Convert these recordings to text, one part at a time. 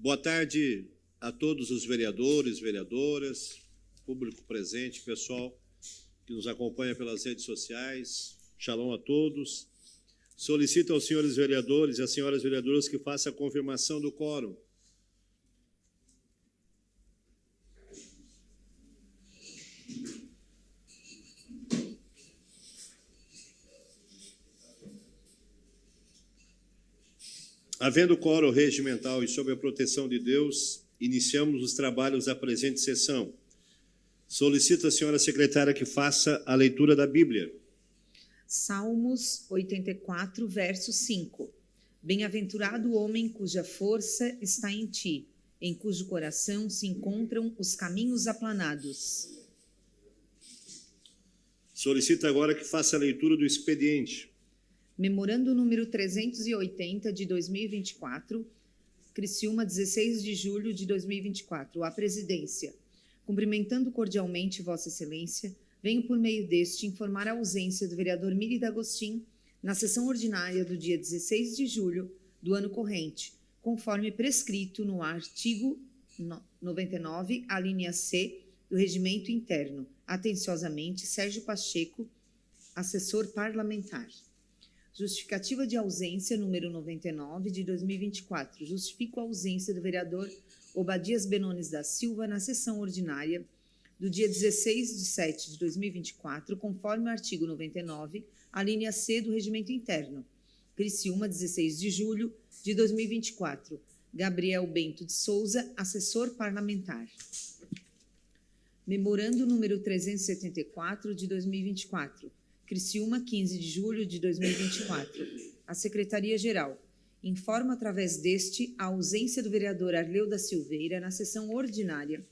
Boa tarde a todos os vereadores, vereadoras, público presente, pessoal que nos acompanha pelas redes sociais. Shalom a todos. Solicito aos senhores vereadores e às senhoras vereadoras que façam a confirmação do quórum. Havendo quórum regimental e sob a proteção de Deus, iniciamos os trabalhos da presente sessão. Solicito à senhora secretária que faça a leitura da Bíblia. Salmos 84, verso 5. Bem-aventurado o homem cuja força está em ti, em cujo coração se encontram os caminhos aplanados. Solicito agora que faça a leitura do expediente. Memorando número 380 de 2024, Criciúma, 16 de julho de 2024. A presidência. Cumprimentando cordialmente Vossa Excelência, venho por meio deste informar a ausência do vereador Miri D'Agostin na sessão ordinária do dia 16 de julho do ano corrente, conforme prescrito no artigo 99, a linha C do Regimento Interno. Atenciosamente, Sérgio Pacheco, assessor parlamentar. Justificativa de ausência número 99 de 2024. Justifico a ausência do vereador Obadias Benones da Silva na sessão ordinária do dia 16 de 7 de 2024, conforme o artigo 99, a linha C do Regimento Interno. Criciúma, 16 de julho de 2024. Gabriel Bento de Souza, assessor parlamentar. Memorando número 374 de 2024. Criciúma, 15 de julho de 2024. A Secretaria-Geral informa através deste a ausência do vereador Arleu da Silveira na sessão ordinária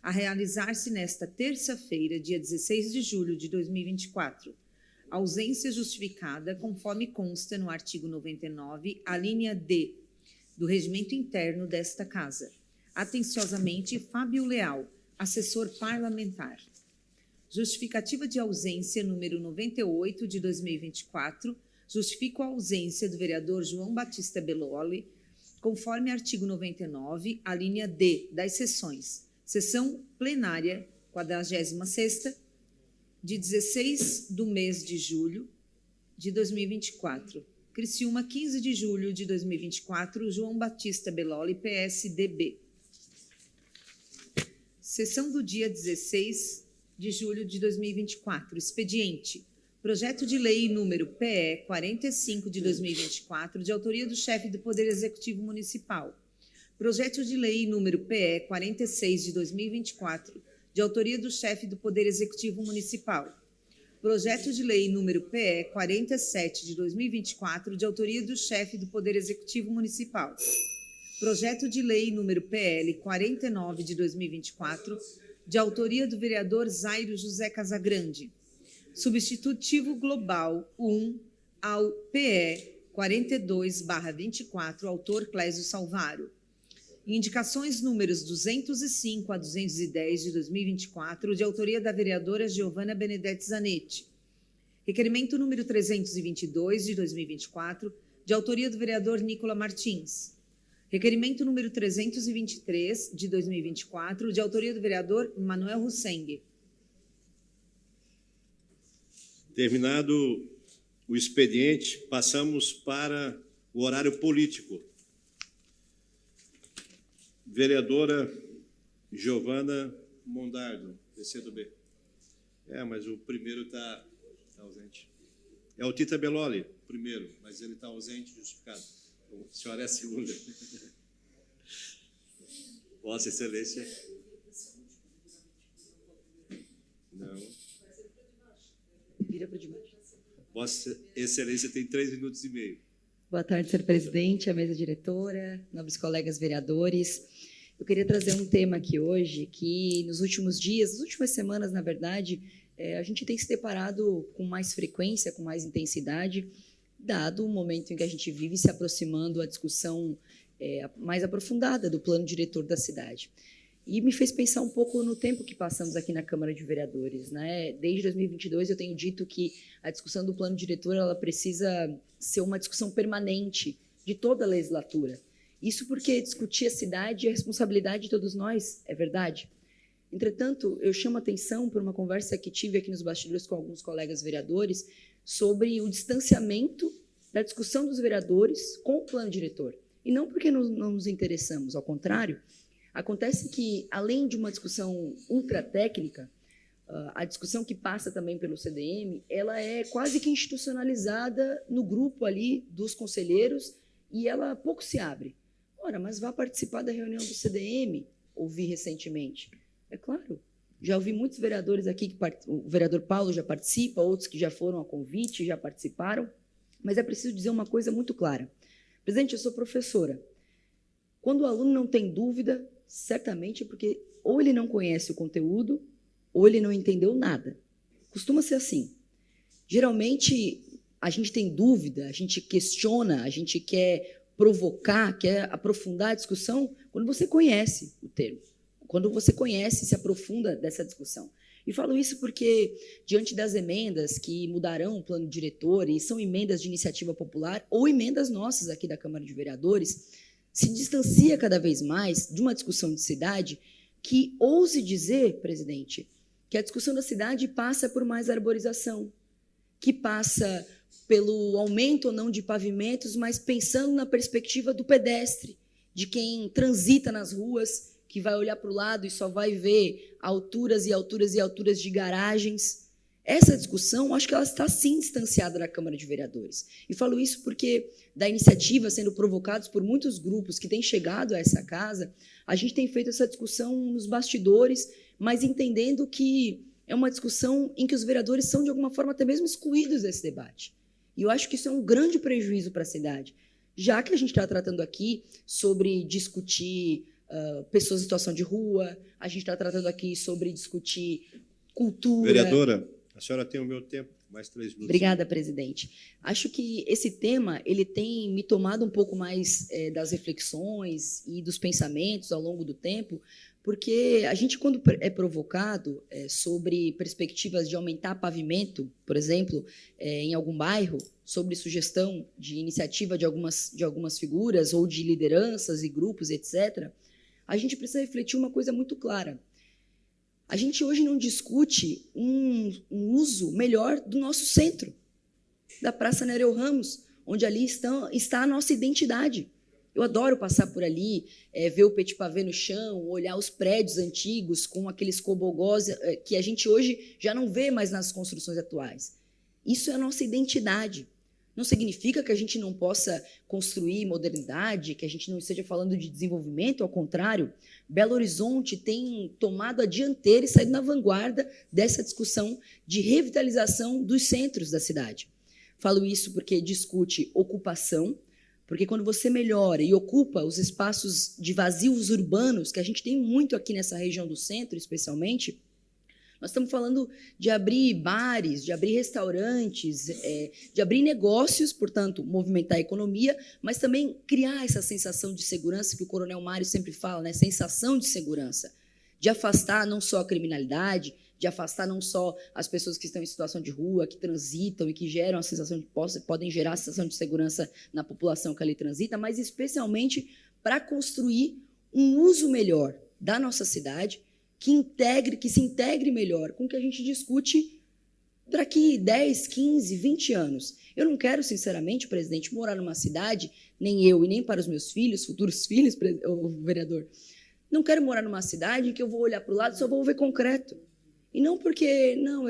a realizar-se nesta terça-feira, dia 16 de julho de 2024. Ausência justificada conforme consta no artigo 99, a linha D do Regimento Interno desta Casa. Atenciosamente, Fábio Leal, assessor parlamentar. Justificativa de ausência número 98 de 2024, justifico a ausência do vereador João Batista Belloli, conforme artigo 99, a linha D das sessões. Sessão plenária, 46ª, de 16 do mês de julho de 2024. Criciúma, 15 de julho de 2024, João Batista Belloli, PSDB. Sessão do dia 16 de julho de 2024. Expediente. Projeto de lei número PE 45 de 2024, de autoria do chefe do Poder Executivo Municipal. Projeto de lei número PE 46 de 2024, de autoria do chefe do Poder Executivo Municipal. Projeto de lei número PE 47 de 2024, de autoria do chefe do Poder Executivo Municipal. Projeto de lei número PL 49 de 2024, de autoria do vereador Zairo José Casagrande. Substitutivo global 1 ao PE 42/24, autor Clésio Salvaro. Indicações números 205 a 210 de 2024, de autoria da vereadora Giovana Benedetti Zanetti. Requerimento número 322 de 2024, de autoria do vereador Nicola Martins. Requerimento número 323 de 2024, de autoria do vereador Manuel Husseng. Terminado o expediente, passamos para o horário político. Vereadora Giovana Mondardo, PCdoB. Mas o primeiro está ausente. É o Tita Belloli, primeiro, mas ele está ausente, justificado. A senhora é a segunda. Vossa Excelência. Não. Vira para de baixo. Vossa Excelência tem 3 minutos e meio. Boa tarde, senhor presidente, a mesa diretora, nobres colegas vereadores. Eu queria trazer um tema aqui hoje que nos últimos dias, nas últimas semanas, na verdade, a gente tem se deparado com mais frequência, com mais intensidade, dado o momento em que a gente vive se aproximando a discussão mais aprofundada do plano diretor da cidade. E me fez pensar um pouco no tempo que passamos aqui na Câmara de Vereadores, né? Desde 2022 eu tenho dito que a discussão do plano diretor ela precisa ser uma discussão permanente de toda a legislatura. Isso porque discutir a cidade é responsabilidade de todos nós, é verdade. Entretanto, eu chamo a atenção por uma conversa que tive aqui nos bastidores com alguns colegas vereadores sobre o distanciamento da discussão dos vereadores com o plano diretor. E não porque não nos interessamos, ao contrário, acontece que, além de uma discussão ultra técnica, a discussão que passa também pelo CDM, ela é quase que institucionalizada no grupo ali dos conselheiros e ela pouco se abre. Ora, mas vá participar da reunião do CDM, ouvi recentemente. É claro, já ouvi muitos vereadores aqui, o vereador Paulo já participa, outros que já foram a convite, já participaram, mas é preciso dizer uma coisa muito clara. Presidente, eu sou professora. Quando o aluno não tem dúvida, certamente é porque ou ele não conhece o conteúdo, ou ele não entendeu nada. Costuma ser assim. Geralmente, a gente tem dúvida, a gente questiona, a gente quer provocar, quer aprofundar a discussão quando você conhece o termo, quando você conhece e se aprofunda dessa discussão. E falo isso porque, diante das emendas que mudarão o plano diretor, e são emendas de iniciativa popular ou emendas nossas aqui da Câmara de Vereadores, se distancia cada vez mais de uma discussão de cidade que ouse dizer, presidente, que a discussão da cidade passa por mais arborização, que passa pelo aumento ou não de pavimentos, mas pensando na perspectiva do pedestre, de quem transita nas ruas, que vai olhar para o lado e só vai ver alturas e alturas e alturas de garagens. Essa discussão, acho que ela está, sim, distanciada da Câmara de Vereadores. E falo isso porque, da iniciativa sendo provocados por muitos grupos que têm chegado a essa casa, a gente tem feito essa discussão nos bastidores, mas entendendo que é uma discussão em que os vereadores são, de alguma forma, até mesmo excluídos desse debate. E eu acho que isso é um grande prejuízo para a cidade, já que a gente está tratando aqui sobre discutir pessoas em situação de rua, a gente está tratando aqui sobre discutir cultura. Vereadora, a senhora tem o meu tempo, mais 3 minutos. Obrigada, presidente. Acho que esse tema ele tem me tomado um pouco mais das reflexões e dos pensamentos ao longo do tempo, porque a gente, quando é provocado sobre perspectivas de aumentar pavimento, por exemplo, em algum bairro, sobre sugestão de iniciativa de algumas figuras ou de lideranças e grupos, etc., a gente precisa refletir uma coisa muito clara. A gente hoje não discute um uso melhor do nosso centro, da Praça Nereu Ramos, onde ali está a nossa identidade. Eu adoro passar por ali, ver o petit pavé no chão, olhar os prédios antigos com aqueles cobogós que a gente hoje já não vê mais nas construções atuais. Isso é a nossa identidade. Não significa que a gente não possa construir modernidade, que a gente não esteja falando de desenvolvimento, ao contrário, Belo Horizonte tem tomado a dianteira e saído na vanguarda dessa discussão de revitalização dos centros da cidade. Falo isso porque discute ocupação, porque quando você melhora e ocupa os espaços de vazios urbanos, que a gente tem muito aqui nessa região do centro, especialmente, nós estamos falando de abrir bares, de abrir restaurantes, de abrir negócios, portanto, movimentar a economia, mas também criar essa sensação de segurança que o Coronel Mário sempre fala, né? Sensação de segurança, de afastar não só a criminalidade, de afastar não só as pessoas que estão em situação de rua, que transitam e que geram a sensação de podem gerar a sensação de segurança na população que ali transita, mas especialmente para construir um uso melhor da nossa cidade, que se integre melhor com o que a gente discute daqui 10, 15, 20 anos. Eu não quero, sinceramente, presidente, morar numa cidade, nem eu e nem para os meus filhos, futuros filhos, vereador, não quero morar numa cidade em que eu vou olhar para o lado e só vou ver concreto. E não porque, não,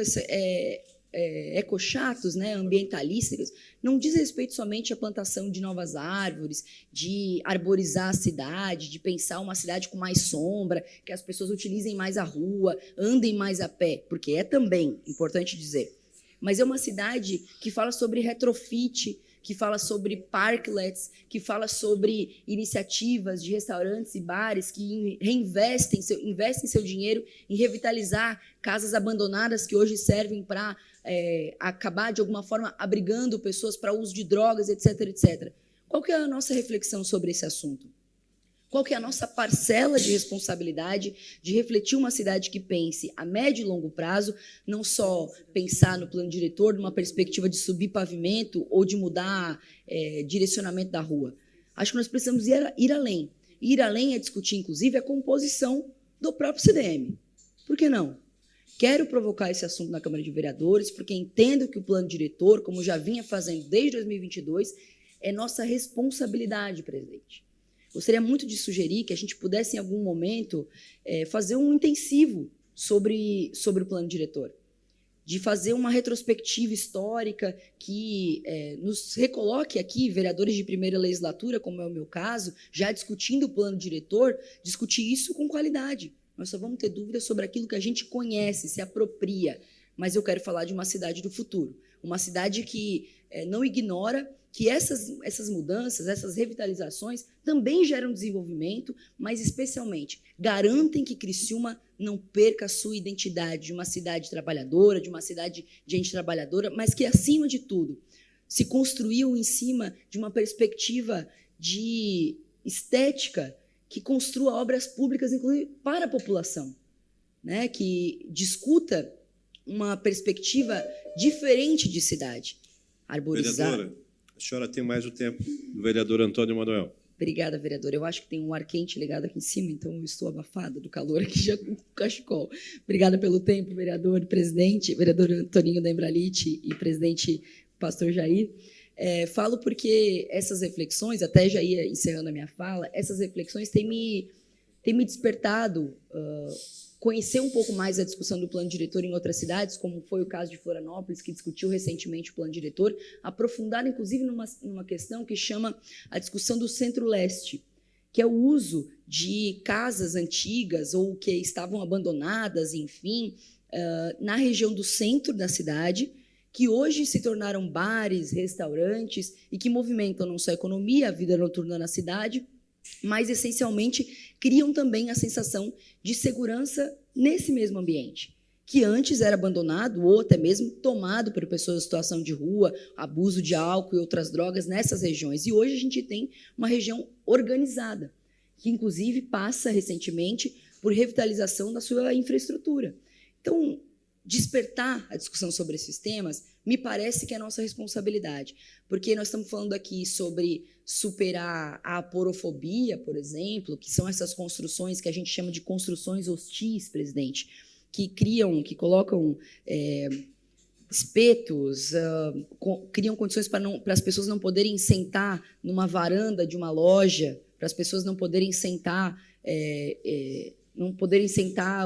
ecochatos, né, ambientalistas, não diz respeito somente à plantação de novas árvores, de arborizar a cidade, de pensar uma cidade com mais sombra, que as pessoas utilizem mais a rua, andem mais a pé, porque é também importante dizer. Mas é uma cidade que fala sobre retrofit, que fala sobre parklets, que fala sobre iniciativas de restaurantes e bares que investem seu dinheiro em revitalizar casas abandonadas que hoje servem para acabar, de alguma forma, abrigando pessoas para uso de drogas, etc., etc. Qual que é a nossa reflexão sobre esse assunto? Qual que é a nossa parcela de responsabilidade de refletir uma cidade que pense a médio e longo prazo, não só pensar no plano diretor, numa perspectiva de subir pavimento ou de mudar direcionamento da rua. Acho que nós precisamos ir além. Ir além é discutir, inclusive, a composição do próprio CDM. Por que não? Quero provocar esse assunto na Câmara de Vereadores, porque entendo que o plano diretor, como já vinha fazendo desde 2022, é nossa responsabilidade, presidente. Gostaria muito de sugerir que a gente pudesse, em algum momento, fazer um intensivo sobre o plano diretor, de fazer uma retrospectiva histórica que nos recoloque aqui, vereadores de primeira legislatura, como é o meu caso, já discutindo o plano diretor, discutir isso com qualidade. Nós só vamos ter dúvidas sobre aquilo que a gente conhece, se apropria, mas eu quero falar de uma cidade do futuro, uma cidade que não ignora que essas mudanças, essas revitalizações também geram desenvolvimento, mas especialmente garantem que Criciúma não perca a sua identidade de uma cidade trabalhadora, de uma cidade de gente trabalhadora, mas que, acima de tudo, se construiu em cima de uma perspectiva de estética que construa obras públicas, inclusive, para a população, né? Que discuta uma perspectiva diferente de cidade. Arborizar. Vereadora, a senhora tem mais o tempo do vereador Antônio Manuel. Obrigada, vereadora. Eu acho que tem um ar quente ligado aqui em cima, então eu estou abafada do calor aqui já com o cachecol. Obrigada pelo tempo, vereador, presidente, vereador Toninho da Embralite e presidente pastor Jair. Falo porque essas reflexões, até já ia encerrando a minha fala, essas reflexões têm me despertado conhecer um pouco mais a discussão do plano diretor em outras cidades, como foi o caso de Florianópolis, que discutiu recentemente o plano diretor, aprofundar, inclusive, numa questão que chama a discussão do Centro-Leste, que é o uso de casas antigas ou que estavam abandonadas, enfim, na região do centro da cidade, que hoje se tornaram bares, restaurantes e que movimentam não só a economia, a vida noturna na cidade, mas, essencialmente, criam também a sensação de segurança nesse mesmo ambiente, que antes era abandonado ou até mesmo tomado por pessoas em situação de rua, abuso de álcool e outras drogas nessas regiões. E hoje a gente tem uma região organizada, que, inclusive, passa recentemente por revitalização da sua infraestrutura. Então, despertar a discussão sobre esses temas me parece que é nossa responsabilidade, porque nós estamos falando aqui sobre superar a aporofobia, por exemplo, que são essas construções que a gente chama de construções hostis, presidente, que colocam espetos, criam condições para as pessoas não poderem sentar numa varanda de uma loja, para as pessoas não poderem sentar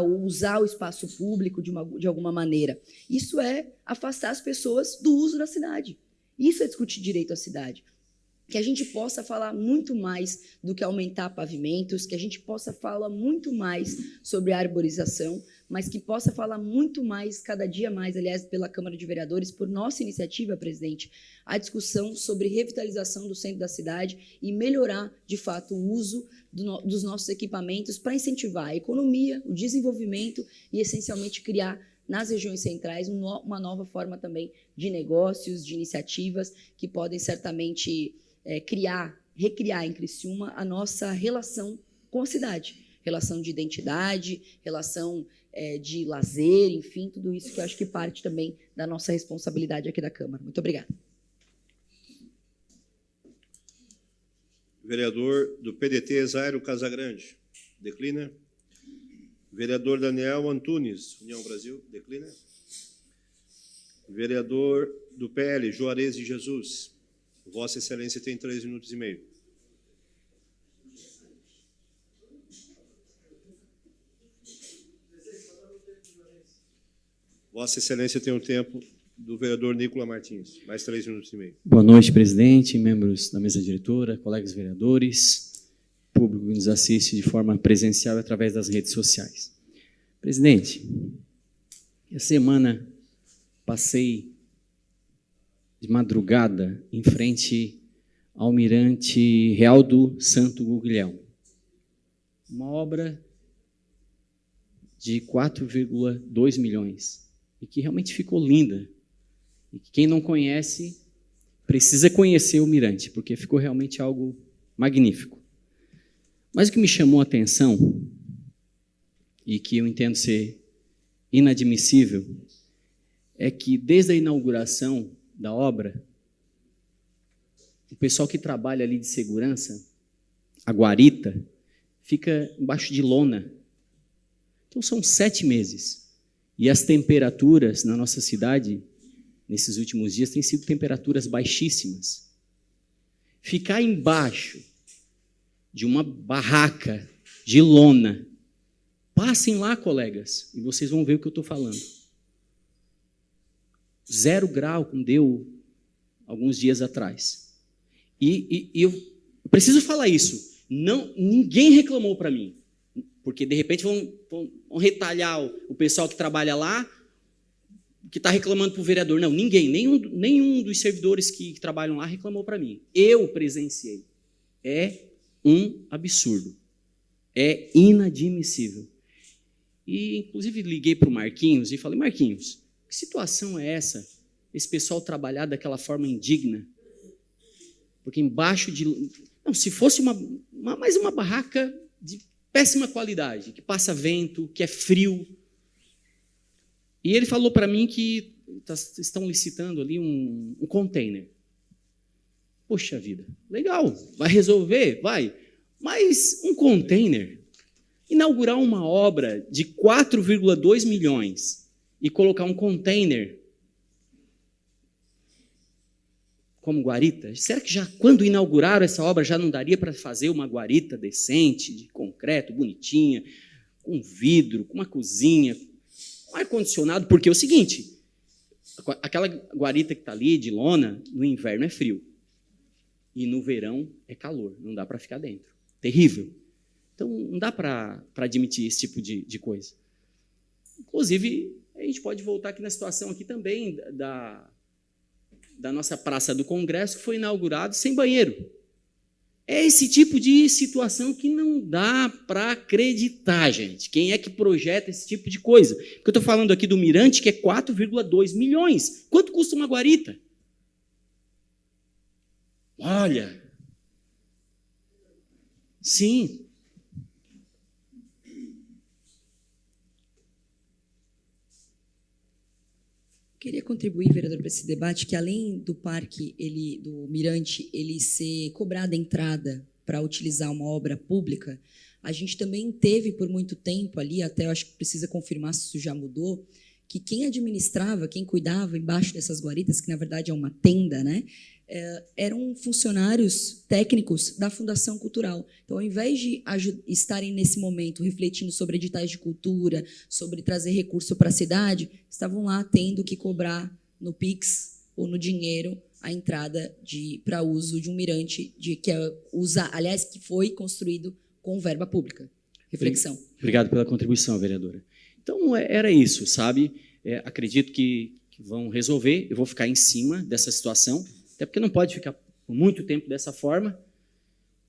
ou usar o espaço público de alguma maneira. Isso é afastar as pessoas do uso da cidade. Isso é discutir direito à cidade. Que a gente possa falar muito mais do que aumentar pavimentos, que a gente possa falar muito mais sobre a arborização, mas que possa falar muito mais, cada dia mais, aliás, pela Câmara de Vereadores, por nossa iniciativa, presidente, a discussão sobre revitalização do centro da cidade e melhorar, de fato, o uso dos nossos equipamentos para incentivar a economia, o desenvolvimento e, essencialmente, criar nas regiões centrais uma nova forma também de negócios, de iniciativas que podem certamente recriar em Criciúma a nossa relação com a cidade, relação de identidade, relação de lazer, enfim, tudo isso que eu acho que parte também da nossa responsabilidade aqui da Câmara. Muito obrigada. Vereador do PDT, Zairo Casagrande, declina. Vereador Daniel Antunes, União Brasil, declina. Vereador do PL, Juarez de Jesus, Vossa Excelência tem 3 minutos e meio. Vossa Excelência tem o tempo do vereador Nicola Martins, mais 3 minutos e meio. Boa noite, presidente, membros da mesa diretora, colegas vereadores, público que nos assiste de forma presencial através das redes sociais. Presidente, essa semana passei de madrugada em frente ao Almirante Realdo Santo Guglielmo. Uma obra de 4,2 milhões e que realmente ficou linda. E que quem não conhece precisa conhecer o Mirante, porque ficou realmente algo magnífico. Mas o que me chamou a atenção e que eu entendo ser inadmissível é que desde a inauguração da obra, pessoal que trabalha ali de segurança, a guarita, fica embaixo de lona. Então, são 7 meses. E as temperaturas na nossa cidade, nesses últimos dias, têm sido temperaturas baixíssimas. Ficar embaixo de uma barraca de lona, passem lá, colegas, e vocês vão ver o que eu estou falando. 0 grau, como deu alguns dias atrás. E eu preciso falar isso. Ninguém reclamou para mim, porque de repente vão retalhar o pessoal que trabalha lá, que está reclamando para o vereador. Não, ninguém, nenhum dos servidores que trabalham lá reclamou para mim. Eu presenciei. É um absurdo. É inadmissível. E, inclusive, liguei para o Marquinhos e falei, Marquinhos, que situação é essa? Esse pessoal trabalhar daquela forma indigna? Porque embaixo de... Não, se fosse mais uma barraca de péssima qualidade, que passa vento, que é frio. E ele falou para mim que estão licitando ali um container. Poxa vida, legal, vai resolver? Vai. Mas um container, inaugurar uma obra de 4,2 milhões e colocar um container como guarita, será que já quando inauguraram essa obra já não daria para fazer uma guarita decente, de concreto, bonitinha, com vidro, com uma cozinha, com ar-condicionado? Porque é o seguinte, aquela guarita que está ali de lona, no inverno é frio e no verão é calor, não dá para ficar dentro. Terrível. Então, não dá para admitir esse tipo de coisa. Inclusive, a gente pode voltar aqui na situação aqui também da nossa Praça do Congresso, que foi inaugurado sem banheiro. É esse tipo de situação que não dá para acreditar, gente. Quem é que projeta esse tipo de coisa? Porque eu estou falando aqui do Mirante, que é 4,2 milhões. Quanto custa uma guarita? Olha. Sim. Queria contribuir, vereador, para esse debate, que além do parque, do Mirante, ele ser cobrado a entrada para utilizar uma obra pública, a gente também teve por muito tempo ali, até eu acho que precisa confirmar se isso já mudou, que quem administrava, quem cuidava embaixo dessas guaritas, que na verdade é uma tenda, né, eram funcionários técnicos da Fundação Cultural. Então, ao invés de estarem nesse momento refletindo sobre editais de cultura, sobre trazer recurso para a cidade, estavam lá tendo que cobrar no Pix ou no dinheiro a entrada para uso de um mirante aliás, que foi construído com verba pública. Reflexão. Obrigado pela contribuição, vereadora. Então, era isso, sabe? Acredito que vão resolver. Eu vou ficar em cima dessa situação, até porque não pode ficar por muito tempo dessa forma,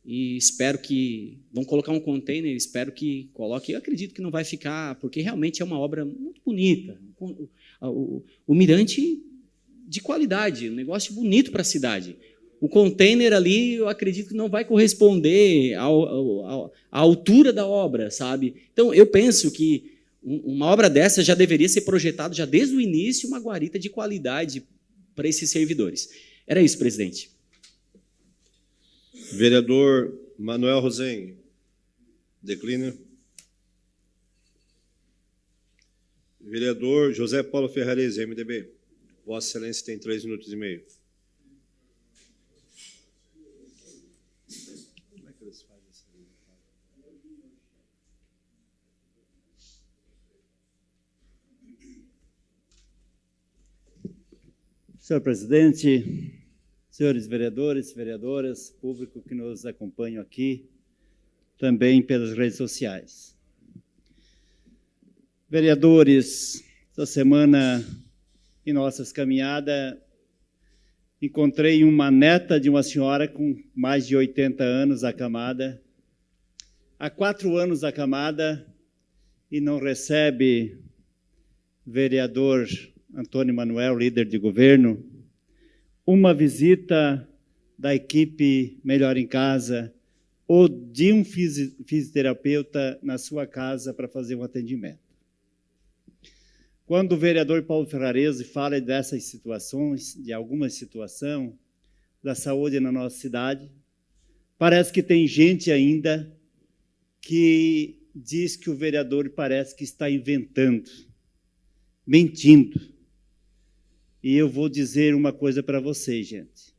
e espero que vão colocar um container, espero que coloque, eu acredito que não vai ficar, porque realmente é uma obra muito bonita, o mirante de qualidade, um negócio bonito para a cidade. O container ali, eu acredito que não vai corresponder à altura da obra, sabe? Então, eu penso que uma obra dessa já deveria ser projetada, já desde o início, uma guarita de qualidade para esses servidores. Era isso, presidente. Vereador Manuel Rosen, declina. Vereador José Paulo Ferrarese, MDB. Vossa Excelência tem 3 minutos e meio. Como é que eles fazem isso? Senhor presidente, senhores vereadores, vereadoras, público que nos acompanha aqui, também pelas redes sociais. Vereadores, essa semana, em nossas caminhadas, encontrei uma neta de uma senhora com mais de 80 anos acamada, há 4 anos acamada, e não recebe, vereador Antônio Manuel, líder de governo, uma visita da equipe Melhor em Casa ou de um fisioterapeuta na sua casa para fazer um atendimento. Quando o vereador Paulo Ferrarese fala dessas situações, de alguma situação, da saúde na nossa cidade. Parece que tem gente ainda que diz que o vereador parece que está inventando, mentindo. E eu vou dizer uma coisa para vocês, gente.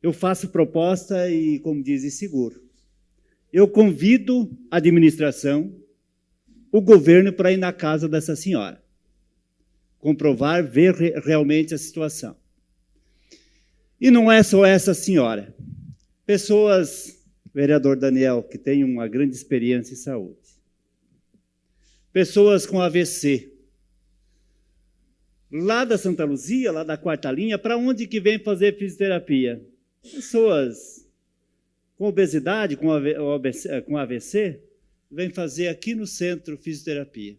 Eu faço proposta e, como dizem, seguro. Eu convido a administração, o governo, para ir na casa dessa senhora, comprovar, ver realmente a situação. E não é só essa senhora. Pessoas, vereador Daniel, que tem uma grande experiência em saúde. Pessoas com AVC. Lá da Santa Luzia, lá da quarta linha, para onde que vem fazer fisioterapia? Pessoas com obesidade, com AVC, vem fazer aqui no centro fisioterapia.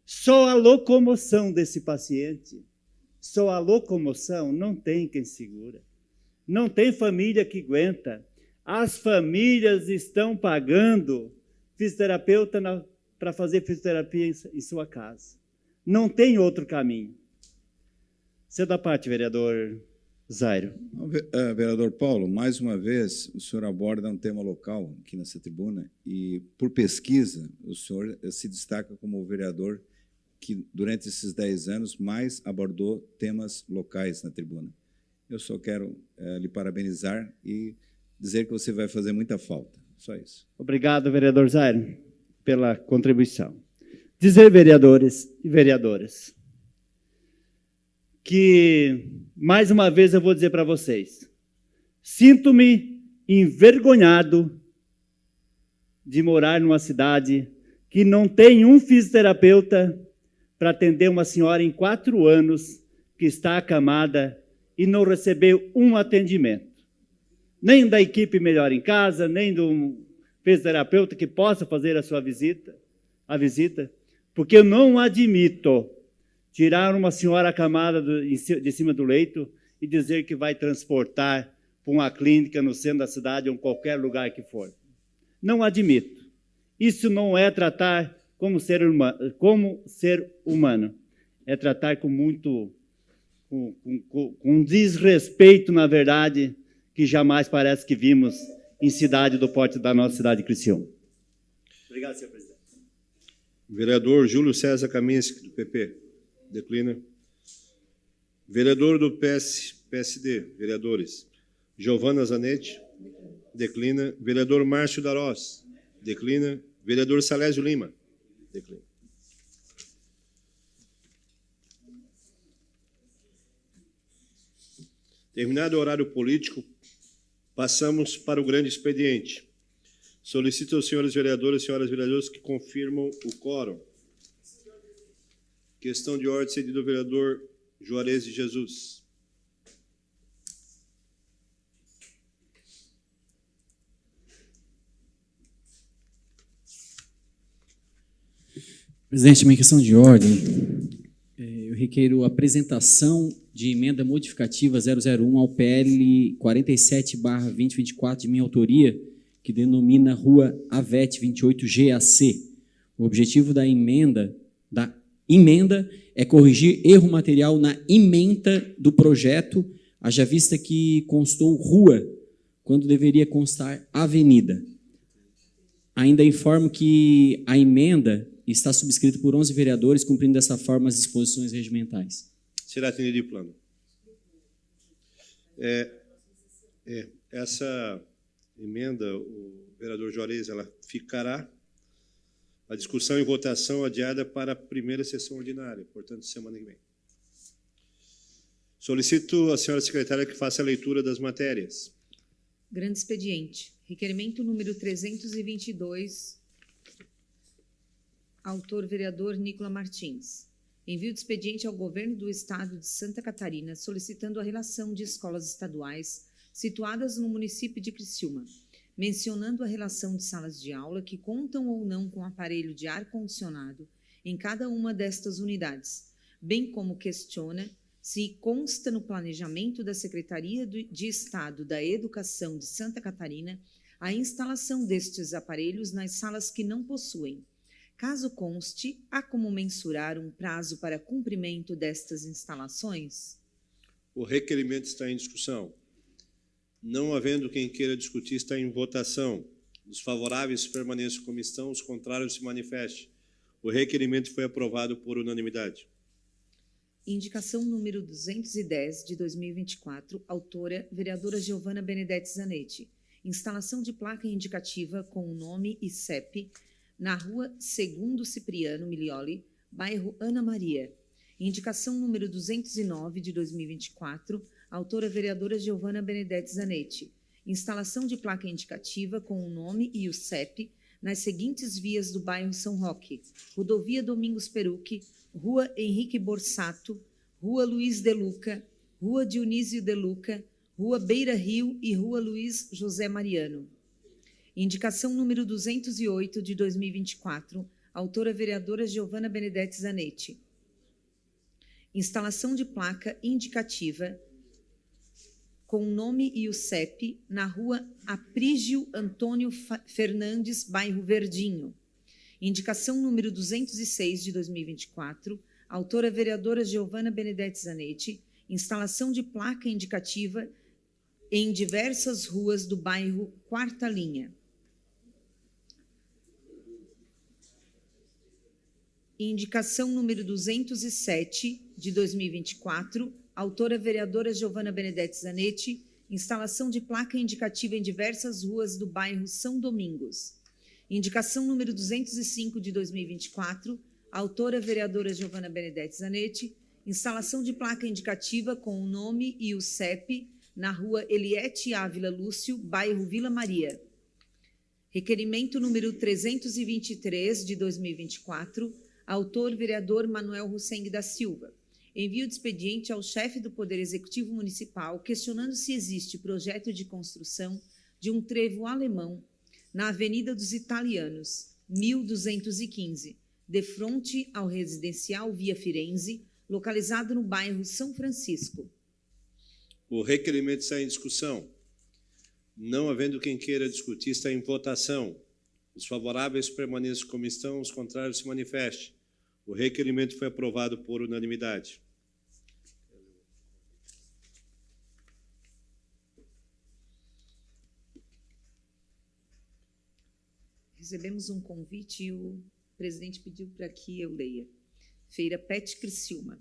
Só a locomoção desse paciente, só a locomoção, não tem quem segura. Não tem família que aguenta. As famílias estão pagando fisioterapeuta para fazer fisioterapia em sua casa. Não tem outro caminho. Você da parte, vereador Zairo. Vereador Paulo, mais uma vez, o senhor aborda um tema local aqui nessa tribuna e, por pesquisa, o senhor se destaca como o vereador que, durante esses 10 anos, mais abordou temas locais na tribuna. Eu só quero lhe parabenizar e dizer que você vai fazer muita falta. Só isso. Obrigado, vereador Zairo, pela contribuição. Dizer, vereadores e vereadoras, que, mais uma vez, eu vou dizer para vocês, sinto-me envergonhado de morar numa cidade que não tem um fisioterapeuta para atender uma senhora em 4 anos que está acamada e não recebeu um atendimento. Nem da equipe Melhor em Casa, nem do fisioterapeuta que possa fazer a sua visita, porque eu não admito tirar uma senhora acamada de cima do leito e dizer que vai transportar para uma clínica no centro da cidade ou em qualquer lugar que for. Não admito. Isso não é tratar como ser humano. É tratar com um desrespeito, na verdade, que jamais parece que vimos em cidade do porte da nossa cidade de Criciúma. Obrigado, senhor presidente. Vereador Júlio César Kaminski, do PP. Declina. Vereador do PSD, vereadores. Giovana Zanetti. Declina. Vereador Márcio Darós. Declina. Vereador Salésio Lima. Declina. Terminado o horário político, passamos para o grande expediente. Solicito aos senhores vereadores e senhoras vereadoras que confirmam o quórum. Questão de ordem cedida ao vereador Juarez de Jesus. Presidente, minha questão de ordem, eu requeiro a apresentação de emenda modificativa 001 ao PL 47/2024 de minha autoria, que denomina Rua Avete 28GAC. O objetivo da emenda é corrigir erro material na ementa do projeto, haja vista que constou rua, quando deveria constar avenida. Ainda informo que a emenda está subscrita por 11 vereadores, cumprindo dessa forma as disposições regimentais. Será atendido de plano. Essa emenda, o vereador Juarez, ela ficará a discussão e votação adiada para a primeira sessão ordinária, portanto, semana que vem. Solicito à senhora secretária que faça a leitura das matérias. Grande expediente. Requerimento número 322, autor vereador Nicola Martins. Envio de expediente ao Governo do Estado de Santa Catarina solicitando a relação de escolas estaduais situadas no município de Criciúma, mencionando a relação de salas de aula que contam ou não com aparelho de ar-condicionado em cada uma destas unidades, bem como questiona se consta no planejamento da Secretaria de Estado da Educação de Santa Catarina a instalação destes aparelhos nas salas que não possuem. Caso conste, há como mensurar um prazo para cumprimento destas instalações? O requerimento está em discussão. Não havendo quem queira discutir, está em votação. Os favoráveis permaneçam como estão, os contrários se manifestem. O requerimento foi aprovado por unanimidade. Indicação número 210 de 2024, autora vereadora Giovana Benedetti Zanetti. Instalação de placa indicativa com o nome e CEP na rua Segundo Cipriano Milioli, bairro Ana Maria. Indicação número 209 de 2024, autora vereadora Giovana Benedetti Zanetti. Instalação de placa indicativa com o nome e o CEP nas seguintes vias do bairro São Roque: Rodovia Domingos Perucchi, Rua Henrique Borsato, Rua Luiz de Luca, Rua Dionísio de Luca, Rua Beira Rio e Rua Luiz José Mariano. Indicação número 208 de 2024, autora vereadora Giovana Benedetti Zanetti. Instalação de placa indicativa com o nome e o CEP na rua Aprígio Antônio Fernandes, bairro Verdinho. Indicação número 206 de 2024, autora vereadora Giovana Benedetti Zanetti. Instalação de placa indicativa em diversas ruas do bairro Quarta Linha. Indicação número 207 de 2024, autora vereadora Giovana Benedetti Zanetti. Instalação de placa indicativa em diversas ruas do bairro São Domingos. Indicação número 205 de 2024, autora vereadora Giovana Benedetti Zanetti. Instalação de placa indicativa com o nome e o CEP na rua Eliete Ávila Lúcio, bairro Vila Maria. Requerimento número 323 de 2024, autor vereador Manuel Hussein da Silva. Envio de expediente ao chefe do Poder Executivo Municipal questionando se existe projeto de construção de um trevo alemão na Avenida dos Italianos, 1215, de frente ao residencial Via Firenze, localizado no bairro São Francisco. O requerimento está em discussão. Não havendo quem queira discutir, está em votação. Os favoráveis permaneçam como estão, os contrários se manifestem. O requerimento foi aprovado por unanimidade. Recebemos um convite e o presidente pediu para que eu leia. Feira Pet Criciúma.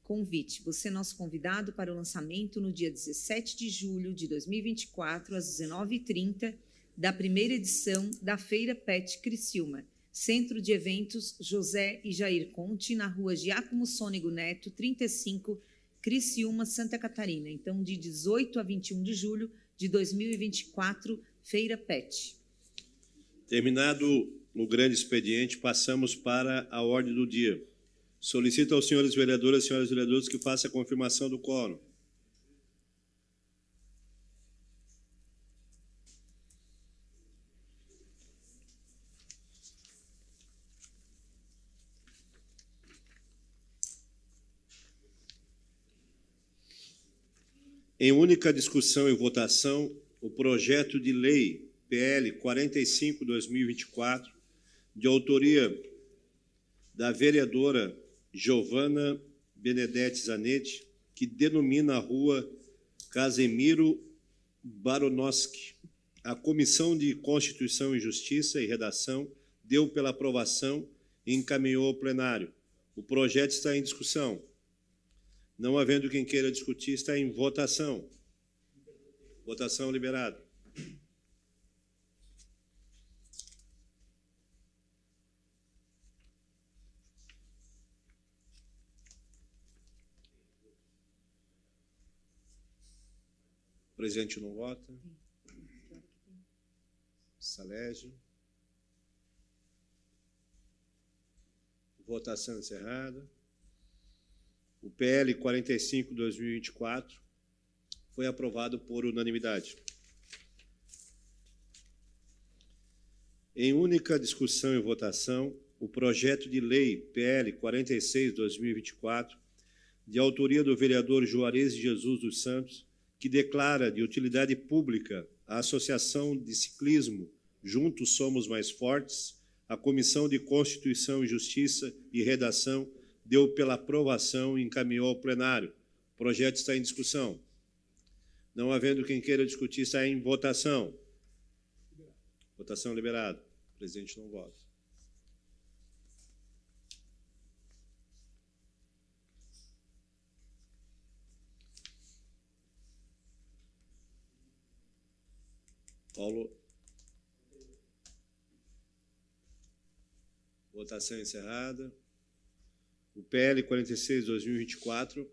Convite. Você é nosso convidado para o lançamento no dia 17 de julho de 2024, às 19h30, da primeira edição da Feira Pet Criciúma. Centro de Eventos José e Jair Conte, na rua Giacomo Sônego Neto, 35, Criciúma, Santa Catarina. Então, de 18 a 21 de julho de 2024, Feira Pet. Terminado o grande expediente, passamos para a ordem do dia. Solicito aos senhores vereadores e senhoras vereadoras que façam a confirmação do quórum. Em única discussão e votação, o projeto de lei PL 45/2024, de autoria da vereadora Giovana Benedetti Zanetti, que denomina a rua Casemiro Baronowski. A Comissão de Constituição e Justiça e Redação deu pela aprovação e encaminhou ao plenário. O projeto está em discussão. Não havendo quem queira discutir, está em votação. Votação liberada. O presidente não vota. Salégio. Votação encerrada. O PL 45/2024 foi aprovado por unanimidade. Em única discussão e votação, o projeto de lei PL 46/2024, de autoria do vereador Juarez de Jesus dos Santos, que declara de utilidade pública a Associação de Ciclismo Juntos Somos Mais Fortes, a Comissão de Constituição e Justiça e Redação deu pela aprovação e encaminhou ao plenário. O projeto está em discussão. Não havendo quem queira discutir, está em votação. Votação liberada. O presidente não vota. Paulo. Votação encerrada. O PL 46/2024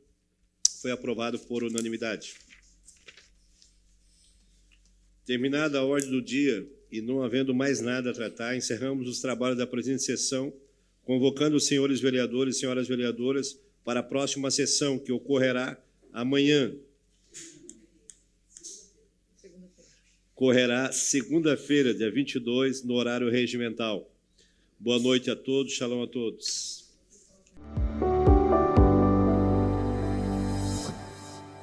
foi aprovado por unanimidade. Terminada a ordem do dia e não havendo mais nada a tratar, encerramos os trabalhos da presente sessão, convocando os senhores vereadores e senhoras vereadoras para a próxima sessão, que ocorrerá amanhã. Correrá segunda-feira, dia 22, no horário regimental. Boa noite a todos, shalom a todos.